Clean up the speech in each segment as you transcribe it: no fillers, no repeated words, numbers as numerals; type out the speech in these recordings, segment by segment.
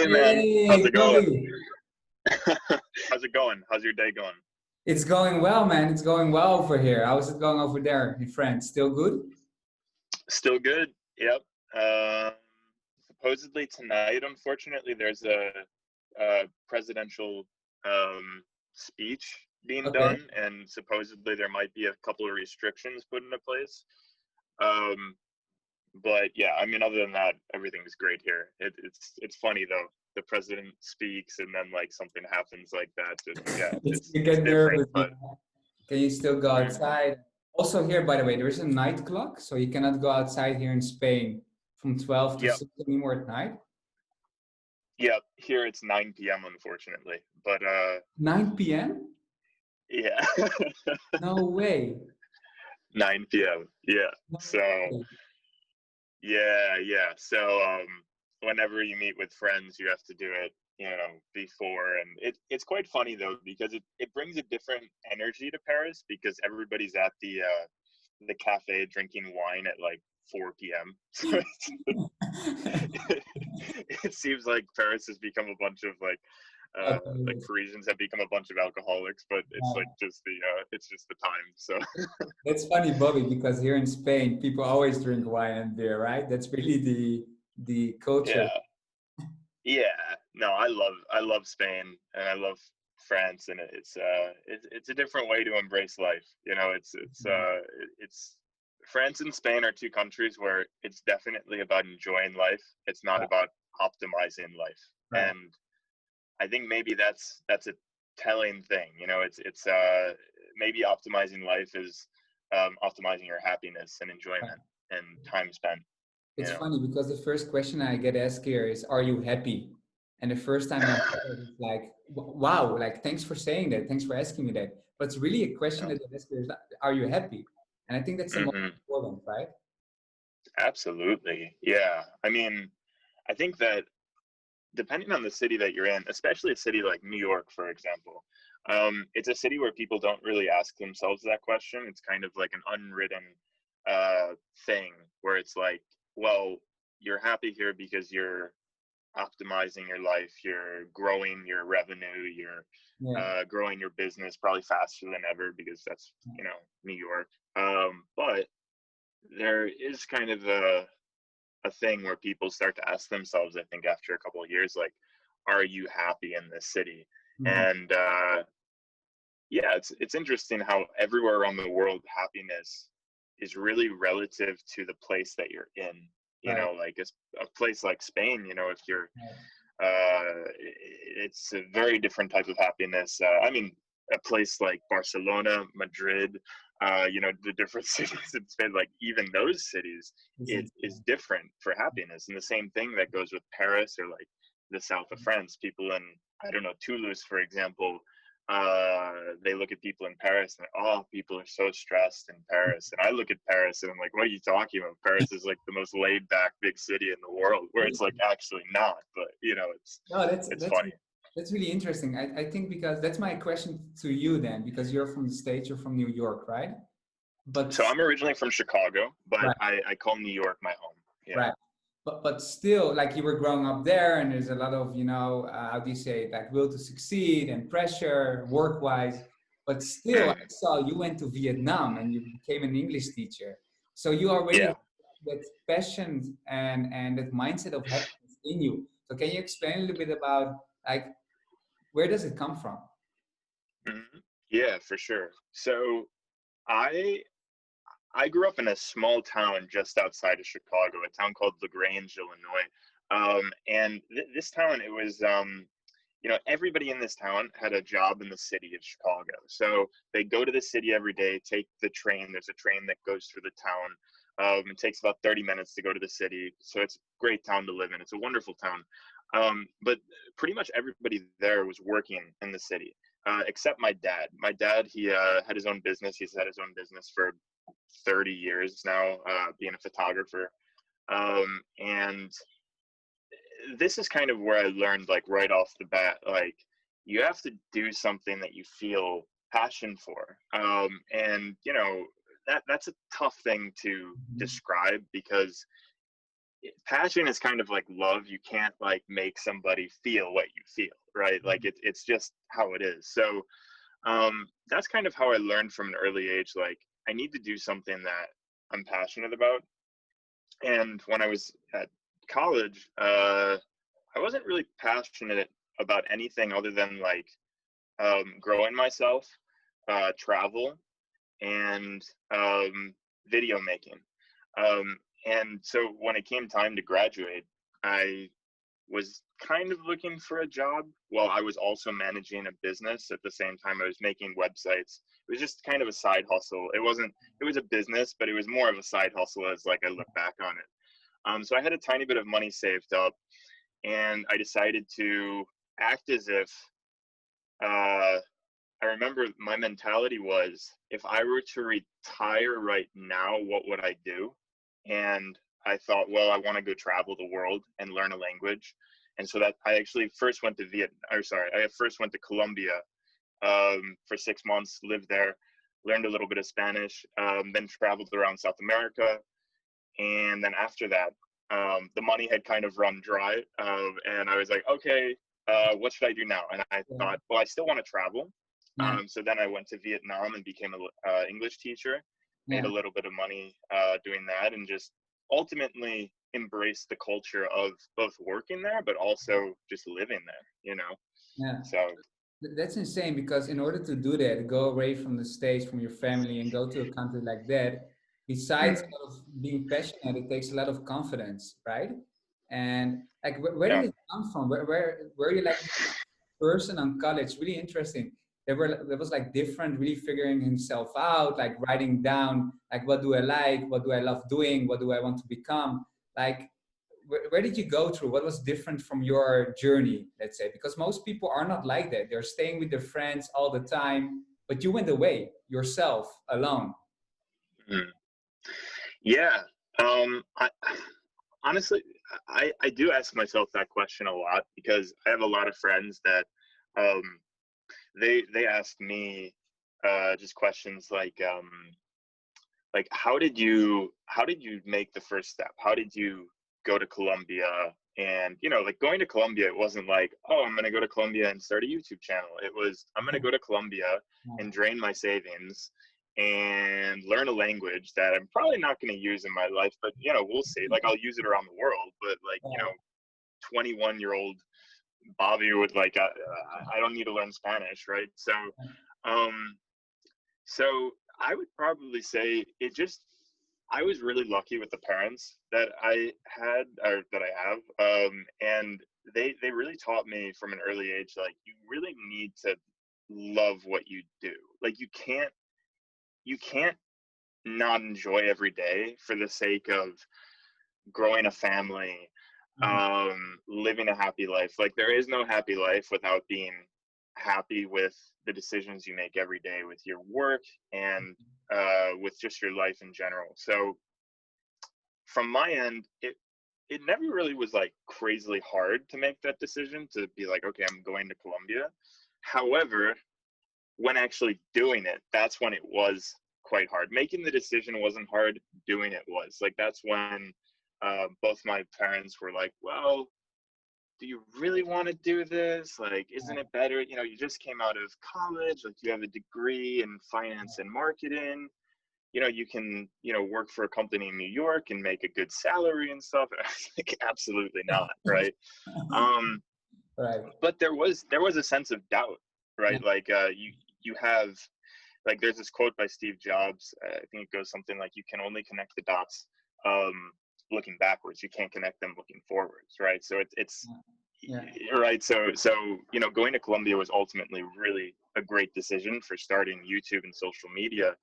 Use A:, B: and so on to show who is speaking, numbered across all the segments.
A: Hey man, how's
B: Hey,
A: it going?
B: Bobby.
A: How's it going? How's your day going?
B: It's going well, man. It's going well over here. How is it going over there in France? Still good?
A: Still good. Yep. Um, Supposedly tonight, unfortunately, there's a presidential um, speech being
B: Okay.
A: done, and supposedly there might be a couple of restrictions put into place. Um, but yeah, I mean, other than that, everything's great here. It's funny though. The president speaks, and then like something happens like that. Yeah,
B: You
A: it's
B: get
A: different,
B: nervous.
A: but.
B: Can you still go
A: Mhm.
B: outside? Also here, by the way, there is a night clock, so you cannot go outside here in Spain from 12 to
A: Yep.
B: 6 anymore at night.
A: Yep, here it's 9 p.m. unfortunately, but
B: 9 p.m.?
A: yeah,
B: No way.
A: 9 p.m. Yeah,
B: No
A: so
B: way.
A: yeah. So whenever you meet with friends, you have to do it, before, and it's quite funny though because it brings a different energy to Paris because everybody's at the cafe drinking wine at like 4 p.m. So it seems like Paris has become a bunch of like
B: Okay.
A: Parisians have become a bunch of alcoholics, but it's like just it's just the time. So
B: That's funny, Bobby, because here in Spain, people always drink wine and beer, right? That's really the culture.
A: yeah, yeah. No, I love Spain and I love France, and it's a different way to embrace life. It's France and Spain are two countries where it's definitely about enjoying life. It's not
B: Right,
A: about optimizing life,
B: right,
A: and I think maybe that's a telling thing. It's maybe optimizing life is optimizing your happiness and
B: right.
A: enjoyment and time spent. You
B: It's
A: know.
B: funny because the first question I get asked here is, "Are you happy?" And the first time I heard it, it's like, Wow, like thanks for saying that, thanks for asking me that." But it's really a question that they ask here is, "Are you happy?" And I think that's the most
A: Hmm.
B: important, right?
A: Absolutely. Yeah. I mean, I think that depending on the city that you're in, especially a city like New York, for example, it's a city where people don't really ask themselves that question. It's kind of like an unwritten thing where it's like, well, you're happy here because you're optimizing your life, you're growing your revenue, you're
B: Yeah.
A: growing your business probably faster than ever because that's, New York. But there is kind of a thing where people start to ask themselves, I think, after a couple of years, like, are you happy in this city?
B: Mhm.
A: And yeah, it's interesting how everywhere around the world, happiness is really relative to the place that you're in.
B: Right.
A: Like a place like Spain, if you're
B: Right.
A: it's a very different type of happiness. I mean, a place like Barcelona, Madrid, the different cities in Spain, like even those cities,
B: It's
A: it is
B: insane.
A: different for happiness. And the same thing that goes with Paris or like the south of France. People in, I don't know, Toulouse, for example, they look at people in Paris and oh, people are so stressed in Paris. And I look at Paris and I'm like, what are you talking about? Paris is like the most laid back big city in the world, where it's like actually not, but
B: No,
A: it's funny.
B: that's really interesting. I think because that's my question to you then, because you're from the States, you're from New York, right? But
A: So I'm originally from Chicago, but
B: right,
A: I call New York my home. Yeah.
B: right. But still, like you were growing up there, and there's a lot of how do you say it, like will to succeed and pressure work wise. But still, I
A: Mm,
B: saw you went to Vietnam and you became an English teacher. So you already
A: yeah.
B: have that passion and that mindset of happiness in you. So can you explain a little bit about like where does it come from?
A: Mhm. Yeah, for sure. So I I grew up in a small town just outside of Chicago, a town called LaGrange, Illinois. And this town, it was, everybody in this town had a job in the city of Chicago. So they go to the city every day, take the train. There's a train that goes through the town. It takes about 30 minutes to go to the city. So it's a great town to live in. It's a wonderful town. But pretty much everybody there was working in the city, except my dad. My dad, he had his own business. He's had his own business for 30 years now, being a photographer. And this is kind of where I learned, like, right off the bat, like, you have to do something that you feel passion for. And, that's a tough thing to
B: Mhm.
A: describe because passion is kind of like love. You can't like make somebody feel what you feel, right? Like it's just how it is. So that's kind of how I learned from an early age. Like I need to do something that I'm passionate about. And when I was at college, I wasn't really passionate about anything other than like growing myself, travel, and video making. Um, and so when it came time to graduate, I was kind of looking for a job while I was also managing a business at the same time. I was making websites. It was just kind of a side hustle. It was a business, but it was more of a side hustle as like I look back on it. So I had a tiny bit of money saved up, and I decided to act as if uh, I remember my mentality was, if I were to retire right now, what would I do? And I thought, well, I want to go travel the world and learn a language. And so that I actually first went to I first went to Colombia for 6 months, lived there, learned a little bit of Spanish, then traveled around South America. And then after that, the money had kind of run dry. And I was like, okay, what should I do now? And I
B: Yeah.
A: thought, well, I still want to travel.
B: Yeah.
A: So then I went to Vietnam and became an English teacher, made
B: Yeah.
A: a little bit of money doing that, and just ultimately embraced the culture of both working there, but also just living there, you know?
B: Yeah.
A: So,
B: That's insane because in order to do that, go away from the States, from your family, and go to a country like that, besides
A: mm,
B: sort of being passionate, it takes a lot of confidence, right? And like, where
A: yeah.
B: did it come from? Where were you like person on college? Really interesting. There was like different, really figuring himself out, like writing down, like what do I like, what do I love doing, what do I want to become, like where did you go through? What was different from your journey, let's say? Because most people are not like that. They're staying with their friends all the time, but you went away yourself alone.
A: mm. Yeah. Honestly, I do ask myself that question a lot because I have a lot of friends that um, they ask me just questions like how did you make the first step? How did you go to Colombia? And like going to Colombia, it wasn't like, oh, I'm gonna go to Colombia and start a YouTube channel. It was, I'm gonna go to Colombia and drain my savings and learn a language that I'm probably not gonna use in my life, but we'll see. Like I'll use it around the world, but like 21-year-old Bobby would like, I don't need to learn Spanish, right? Um, so I would probably say I was really lucky with the parents that I had or that I have. And they really taught me from an early age, like you really need to love what you do. Like you can't not enjoy every day for the sake of growing a family,
B: Mhm.
A: living a happy life. Like there is no happy life without being happy with the decisions you make every day with your work and with just your life in general. So from my end, it never really was like crazily hard to make that decision to be like, okay, I'm going to Colombia. However, when actually doing it, that's when it was quite hard. Making the decision wasn't hard, doing it was. Like that's when both my parents were like, well, do you really want to do this? Like, isn't it better? You just came out of college, like you have a degree in finance and marketing. You can, work for a company in New York and make a good salary and stuff. Like, absolutely not, right? Um,
B: Right.
A: but there was a sense of doubt,
B: Yeah.
A: right? Like you have like there's this quote by Steve Jobs. I think it goes something like, "You can only connect the dots looking backwards. You can't connect them looking forwards." Right. So it's
B: Yeah.
A: right. So going to Colombia was ultimately really a great decision for starting YouTube and social media.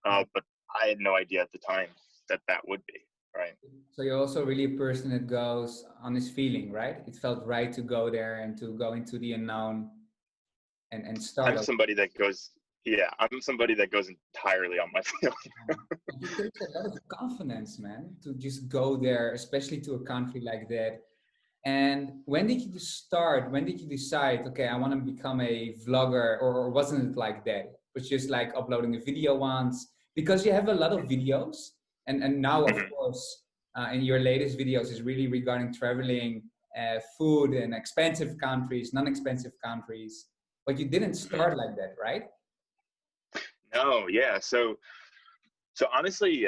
B: Yeah.
A: But I had no idea at the time that that would be right.
B: So you're also really a person that goes on his feeling, right? It felt right to go there and to go into the unknown and start
A: I'm
B: over.
A: somebody that goes. Yeah, I'm somebody that goes entirely on my feeling.
B: It takes a lot of confidence, man, to just go there, especially to a country like that. And when did you start? When did you decide, okay, I want to become a vlogger? Or wasn't it like that? It was just like uploading a video once? Because you have a lot of videos. And now, of course, in your latest videos is really regarding traveling, food, and expensive countries, non-expensive countries. But you didn't
A: Mhm.
B: start like that, right?
A: No, yeah. So honestly,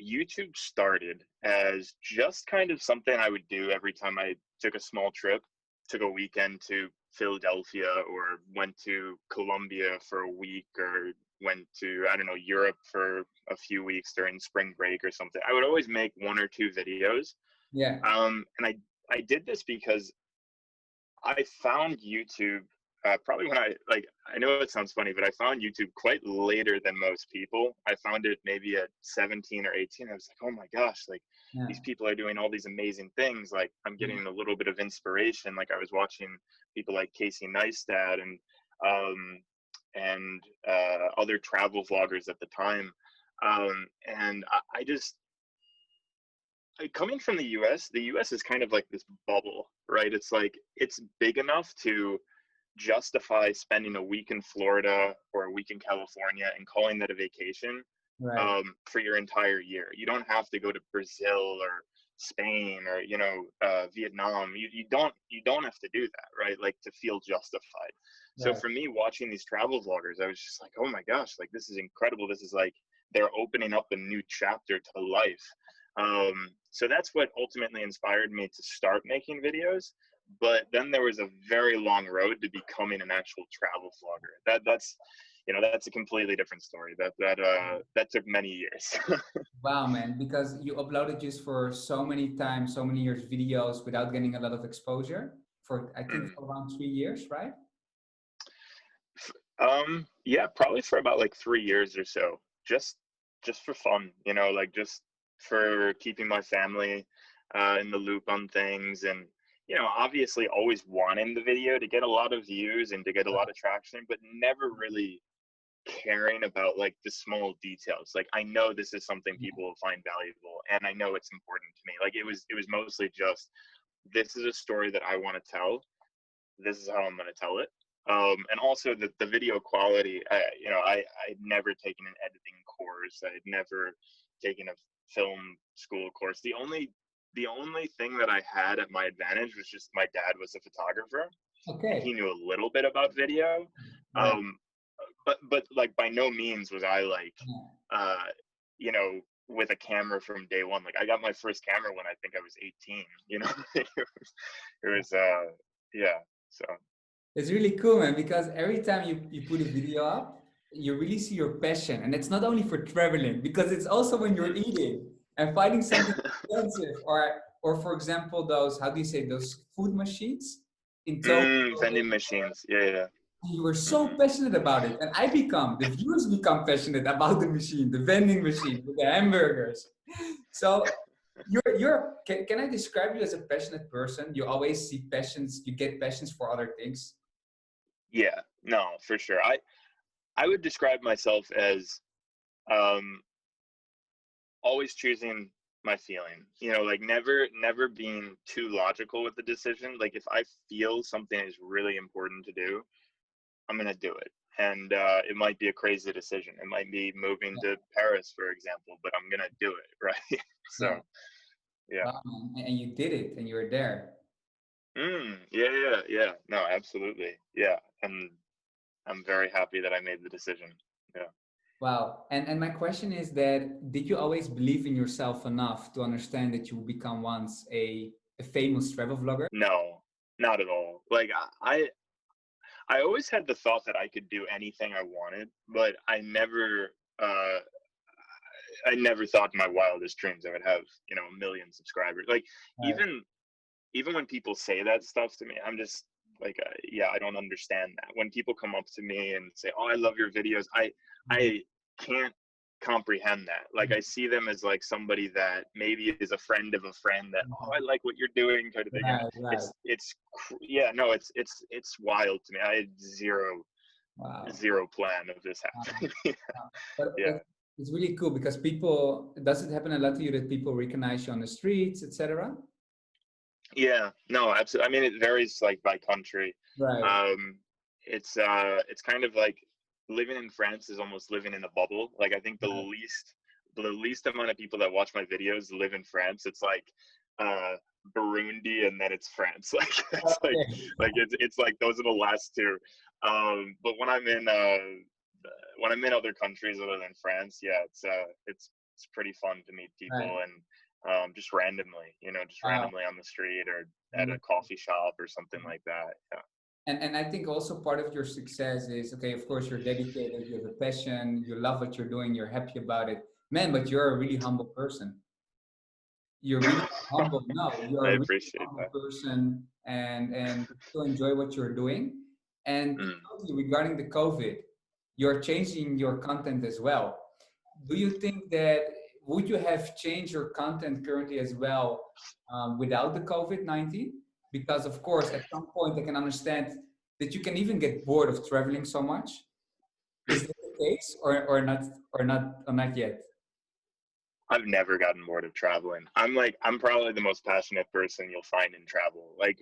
A: YouTube started as just kind of something I would do every time I took a small trip, took a weekend to Philadelphia or went to Colombia for a week or went to, I don't know, Europe for a few weeks during spring break or something. I would always make one or two videos.
B: Yeah,
A: And I did this because I found YouTube probably when I know it sounds funny, but I found YouTube quite later than most people. I found it maybe at 17 or 18. I was like, oh my gosh, like
B: yeah,
A: these people are doing all these amazing things. Like I'm
B: yeah,
A: getting a little bit of inspiration. Like I was watching people like Casey Neistat um, and other travel vloggers at the time. And I just coming from the US is kind of like this bubble, right? It's like it's big enough to justify spending a week in Florida or a week in California and calling that a vacation
B: right.
A: for your entire year. You don't have to go to Brazil or Spain or Vietnam. You don't have to do that, right? Like to feel justified. So
B: Right.
A: for me, watching these travel vloggers, I was just like, oh my gosh, like this is incredible. This is like they're opening up a new chapter to life. So that's what ultimately inspired me to start making videos. But then there was a very long road to becoming an actual travel vlogger. That's a completely different story. That took many years.
B: Wow, man, because you uploaded just for so many times, so many years videos without getting a lot of exposure for, I think,
A: Mm.
B: for around 3 years, right?
A: Yeah, probably for about like 3 years or so, just for fun, like just for keeping my family in the loop on things, and obviously always wanting the video to get a lot of views and to get a lot of traction, but never really caring about like the small details. Like I know this is something people will find valuable, and I know it's important to me. Like it was mostly just this is a story that I want to tell, this is how I'm going to tell it. And also the video quality, I'd never taken an editing course. I'd never taken a film school course. The only thing that I had at my advantage was just my dad was a photographer and he
B: Okay,
A: knew a little bit about video.
B: right.
A: Um, but like by no means was I like,
B: Yeah.
A: uh, you know, with a camera from day one. Like I got my first camera when I think I was 18, it was yeah. So,
B: It's really cool, man, because every time you put a video up, you really see your passion. And it's not only for traveling, because it's also when you're eating and finding something expensive, or for example, those, how do you say, those food machines in Tokyo.
A: vending machines. Yeah, yeah.
B: You were so
A: Hmm.
B: passionate about it. And the viewers become passionate about the machine, the vending machine, with the hamburgers. So can I describe you as a passionate person? You always see passions, you get passions for other things.
A: Yeah, no, for sure. I would describe myself as um, always choosing my feeling. Like never being too logical with the decision. Like if I feel something is really important to do, I'm gonna do it. And it might be a crazy decision. It might be moving to Paris, for example, but I'm gonna do it, right? So
B: Yeah.
A: yeah.
B: Wow, man. And you did it and you were there.
A: Yeah, yeah, yeah. No, absolutely. Yeah. And I'm very happy that I made the decision. Yeah.
B: Wow. And my question is that did you always believe in yourself enough to understand that you will become once a famous travel vlogger?
A: No, not at all. Like I always had the thought that I could do anything I wanted, but uh I never thought in my wildest dreams I would have, 1 million subscribers. Like
B: Right.
A: even when people say that stuff to me, I'm just like, yeah, I don't understand that. When people come up to me and say, "Oh, I love your videos," I can't comprehend that. Like, I see them as like somebody that maybe is a friend of a friend that, "Oh, I like what you're doing," kind of thing. And
B: Right, right.
A: yeah, no, it's wild to me. I had
B: Wow.
A: zero plan of this
B: Wow.
A: happening.
B: Wow. But
A: Yeah.
B: it's really cool because people, does it happen a lot to you that people recognize you on the streets, etc.?
A: Yeah, no, absolutely. I mean, it varies like by country.
B: Right.
A: Um, it's kind of like living in France is almost living in a bubble. Like I think the
B: Right.
A: least the least amount of people that watch my videos live in France. It's like uh Burundi, and then it's France. Like it's
B: Okay.
A: it's like those are the last two. But when I'm in other countries other than France, yeah, it's pretty fun to meet
B: Right.
A: people, and just randomly, just
B: Wow.
A: randomly on the street or at a
B: Beautiful.
A: coffee shop or something like that. Yeah.
B: And I think also part of your success is, okay, of course you're dedicated, you have a passion, you love what you're doing, you're happy about it. Man, but you're a really humble person. You're really humble. No,
A: I
B: you're a really
A: appreciate
B: humble
A: that.
B: person, and you still enjoy what you're doing. And
A: Mm.
B: totally regarding the COVID, you're changing your content as well. Do you think that would you have changed your content currently as well without the COVID-19? Because of course, at some point, I can understand that you can even get bored of traveling so much. Is that the case, or not yet?
A: I've never gotten bored of traveling. I'm probably the most passionate person you'll find in travel. Like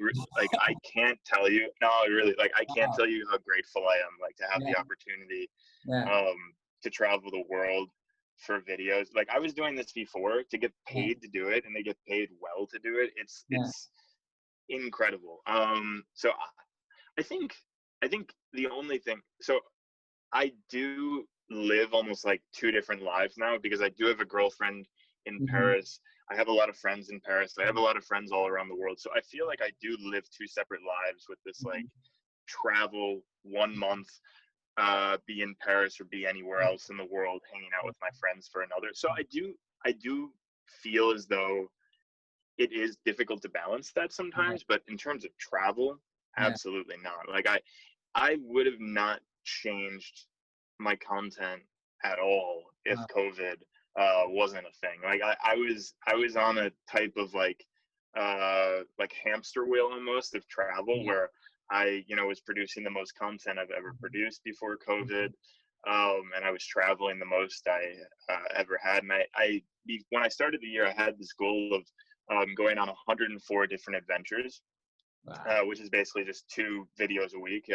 A: I can't tell you. No, really, like I can't
B: Wow.
A: tell you how grateful I am, like to have
B: Yeah,
A: the opportunity
B: yeah,
A: um to travel the world for videos. Like I was doing this before to get
B: yeah,
A: paid to do it, and they get paid well to do it.
B: yeah,
A: It's incredible. So I think the only thing. So I do live almost like two different lives now, because I do have a girlfriend in
B: mhm,
A: Paris. I have a lot of friends in Paris. I have a lot of friends all around the world. So I feel like I do live two separate lives with this like
B: mhm.
A: travel 1 month, be in Paris or be anywhere else in the world, hanging out with my friends for another. So I do feel as though it is difficult to balance that
B: Yeah,
A: sometimes, but in terms of travel,
B: yeah,
A: absolutely not. Like I would have not changed my content at all if
B: uh,
A: COVID wasn't a thing. Like I was on a type of like hamster wheel almost of travel,
B: yeah.
A: where I was producing the most content I've ever produced before COVID. And I was traveling the most I ever had. And when I started the year, I had this goal of going on 104 different adventures,
B: Wow.
A: which is basically just 2 videos a week.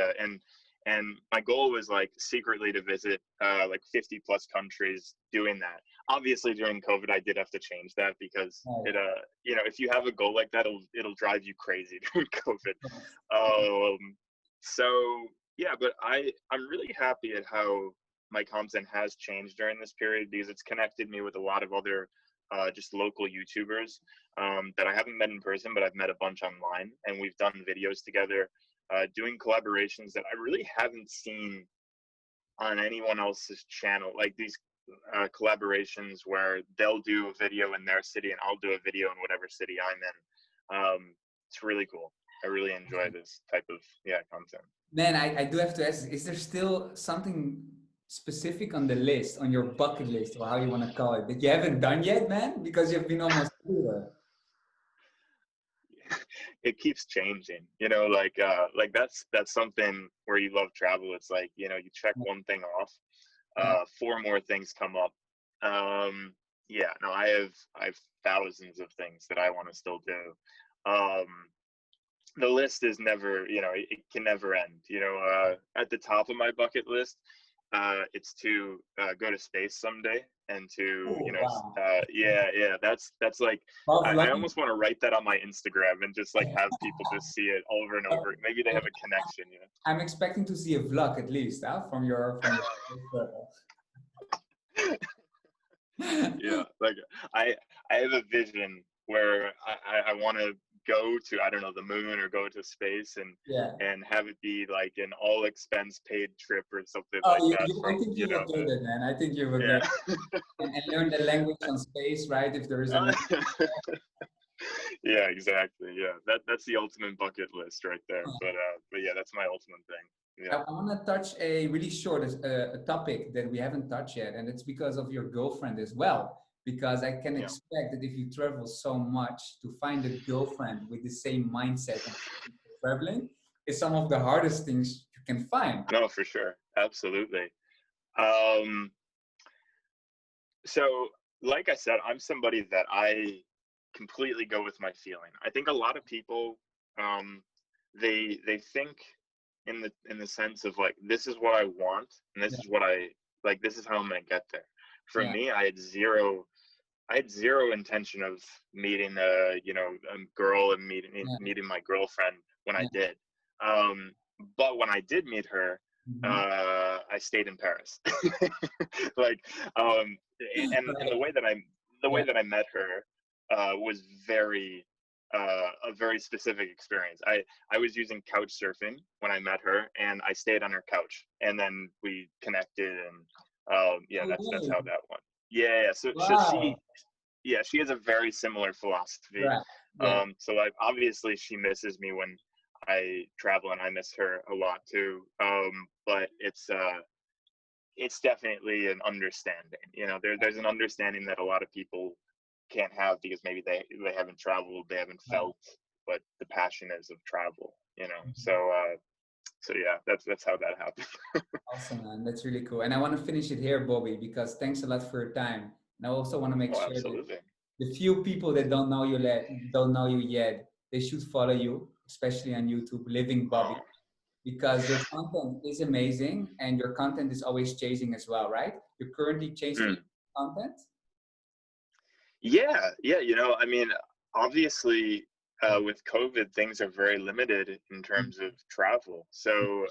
A: And my goal was like secretly to visit like 50 plus countries doing that. Obviously, during COVID, I did have to change that, because
B: Right.
A: if you have a goal like that, it'll drive you crazy during COVID.
B: Of course.
A: So yeah, but I'm really happy at how my content has changed during this period, because it's connected me with a lot of other just local YouTubers that I haven't met in person, but I've met a bunch online, and we've done videos together, doing collaborations that I really haven't seen on anyone else's channel. Like these collaborations where they'll do a video in their city and I'll do a video in whatever city I'm in. It's really cool. I really enjoy this type of content.
B: Man, I do have to ask, is there still something specific on the list, on your bucket list, or how you want to call it, that you haven't done yet, man? Because you've been almost there.
A: It keeps changing, like that's something where you love travel. It's like, you check one thing off,
B: Yeah.
A: 4 more things come up. Yeah, no, I have thousands of things that I want to still do. The list is never, it can never end. At the top of my bucket list, it's to go to space someday, and to,
B: Oh, wow.
A: yeah, that's like,
B: Both
A: I
B: lucky.
A: almost want to write that on my Instagram and just like have people just see it over and over. Maybe they have a connection.
B: I'm expecting to see a vlog at least, huh, from your
A: Yeah, like I I have a vision where I want to go to, I don't know, the moon, or go to space, and
B: Yeah.
A: have it be like an all expense paid trip or something
B: Oh,
A: like that
B: I
A: from,
B: think you will get it, man. I think you will get it.
A: yeah.
B: And learn the language on space, right? If there is a language.
A: Yeah, exactly. Yeah, that's the ultimate bucket list right there. But yeah, that's my ultimate thing. Yeah.
B: I want to touch a really short a topic that we haven't touched yet, and it's because of your girlfriend as well. Because I can
A: Yeah.
B: expect that if you travel so much, to find a girlfriend with the same mindset and traveling is some of the hardest things you can find.
A: No, for sure. Absolutely. Um, so like I said, I'm somebody that I completely go with my feeling. I think a lot of people, um, they think in the sense of like, this is what I want, and this
B: Yeah,
A: is what I like, this is how I'm gonna get there. For
B: Yeah.
A: me, I had zero intention of meeting a girl and
B: Yeah.
A: meeting my girlfriend when I
B: Yeah.
A: did. Um, but when I did meet her,
B: Hmm.
A: I stayed in Paris. Like, um, and
B: Right.
A: the way
B: Yeah.
A: that I met her was a very specific experience. I was using couch surfing when I met her, and I stayed on her couch, and then we connected, and yeah,
B: No
A: that's
B: way.
A: how that went. Yeah, yeah. So
B: Wow.
A: she has a very similar philosophy.
B: Right. Yeah.
A: So like obviously she misses me when I travel, and I miss her a lot too. But it's definitely an understanding. There's an understanding that a lot of people can't have because maybe they haven't traveled, they haven't
B: Right.
A: felt what the passion is of travel. So
B: Mhm.
A: so yeah, that's how that happened.
B: Awesome, man. That's really cool. And I want to finish it here, Bobby, because thanks a lot for your time. And I also want to make
A: Oh,
B: sure that
A: absolutely.
B: the few people that don't know you yet, they should follow you, especially on YouTube, Living Bobby,
A: Oh.
B: because your content is amazing and your content is always changing as well, right? You're currently changing
A: Hmm.
B: content.
A: Yeah, yeah. I mean, obviously, with COVID, things are very limited in terms of travel. So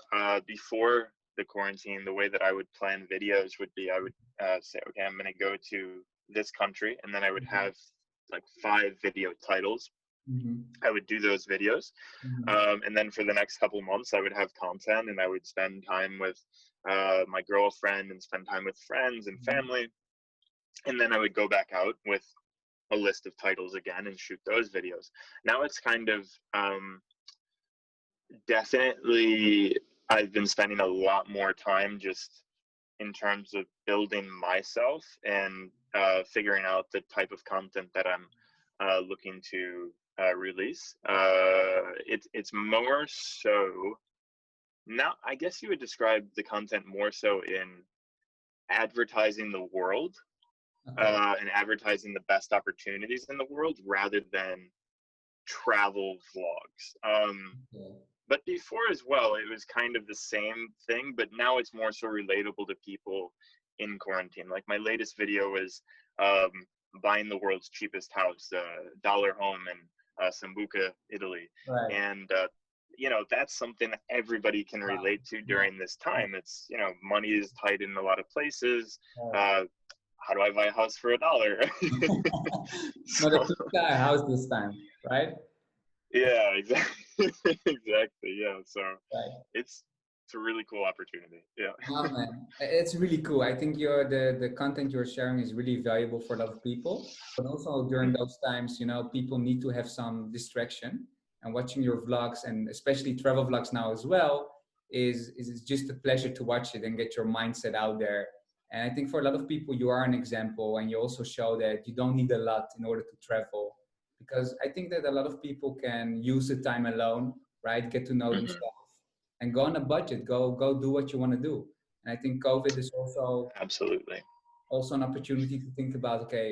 A: before the quarantine, the way that I would plan videos would be I would say, okay, I'm going to go to this country, and then I would
B: Mhm.
A: have like 5 video titles.
B: Mhm.
A: I would do those videos,
B: Mhm.
A: and then for the next couple months, I would have content, and I would spend time with my girlfriend and spend time with friends and
B: Mhm.
A: family, and then I would go back out with a list of titles again and shoot those videos. Now it's kind of definitely, I've been spending a lot more time just in terms of building myself and figuring out the type of content that I'm looking to release. It's more so now, I guess you would describe the content more so in advertising the world
B: Okay.
A: and advertising the best opportunities in the world rather than travel vlogs.
B: Okay.
A: But before as well, it was kind of the same thing, but now it's more so relatable to people in quarantine. Like my latest video was um, buying the world's cheapest house, dollar home in Sambuca, Italy.
B: Right.
A: And, that's something that everybody can
B: Wow.
A: relate to
B: Yeah.
A: during this time. It's, money is tight in a lot of places.
B: Right.
A: Uh, how do I buy a house for $1?
B: Not a
A: So,
B: two-star house this time, right?
A: yeah, exactly. Exactly. Yeah. So
B: Right.
A: it's it's a really cool opportunity. Yeah.
B: No, man, it's really cool. I think the content you're sharing is really valuable for a lot of people. But also during
A: Mhm.
B: those times, people need to have some distraction. And watching your vlogs, and especially travel vlogs now as well, is just a pleasure to watch it and get your mindset out there. And I think for a lot of people, you are an example, and you also show that you don't need a lot in order to travel. Because I think that a lot of people can use the time alone, right? Get to know
A: Mhm.
B: themselves and go on a budget. Go do what you want to do. And I think COVID is
A: Absolutely.
B: also an opportunity to think about, okay,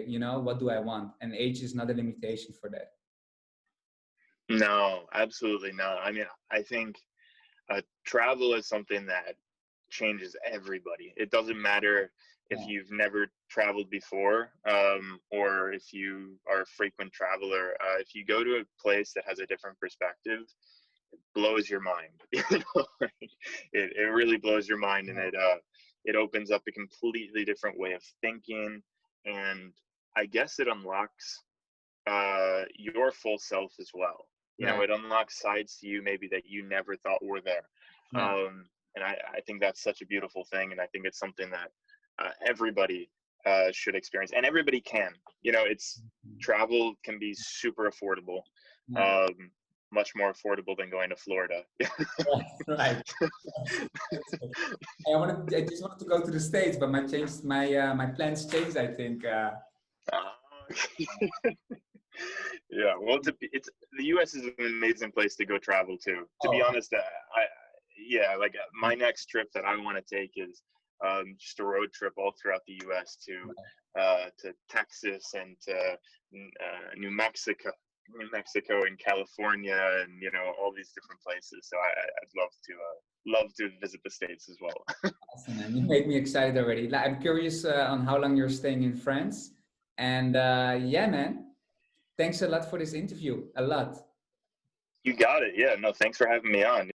B: what do I want? And age is not a limitation for that.
A: No, absolutely not. I mean, I think travel is something that changes everybody. It doesn't matter if
B: Yeah.
A: you've never traveled before or if you are a frequent traveler. If you go to a place that has a different perspective, blows your mind. Like, it really blows your mind, and it opens up a completely different way of thinking, and I guess it unlocks your full self as well.
B: Right.
A: It unlocks sides to you maybe that you never thought were there.
B: Yeah.
A: And I think that's such a beautiful thing, and I think it's something that everybody should experience, and everybody can. It's travel can be super affordable,
B: Yeah.
A: um, much more affordable than going to Florida.
B: Right. That's it. I just wanted to go to the States, but my plans changed, I think.
A: Uh, yeah, well, it's the U.S. is an amazing place to go travel to. To be
B: Oh,
A: honest, yeah, like my next trip that I want to take is just a road trip all throughout the U.S. to Texas and to New Mexico. New Mexico and California, and all these different places. So I'd love to visit the States as well.
B: Awesome, man. You make me excited already. Like, I'm curious on how long you're staying in France. And yeah, man, thanks a lot for this interview. A lot.
A: You got it. Yeah. No, thanks for having me on.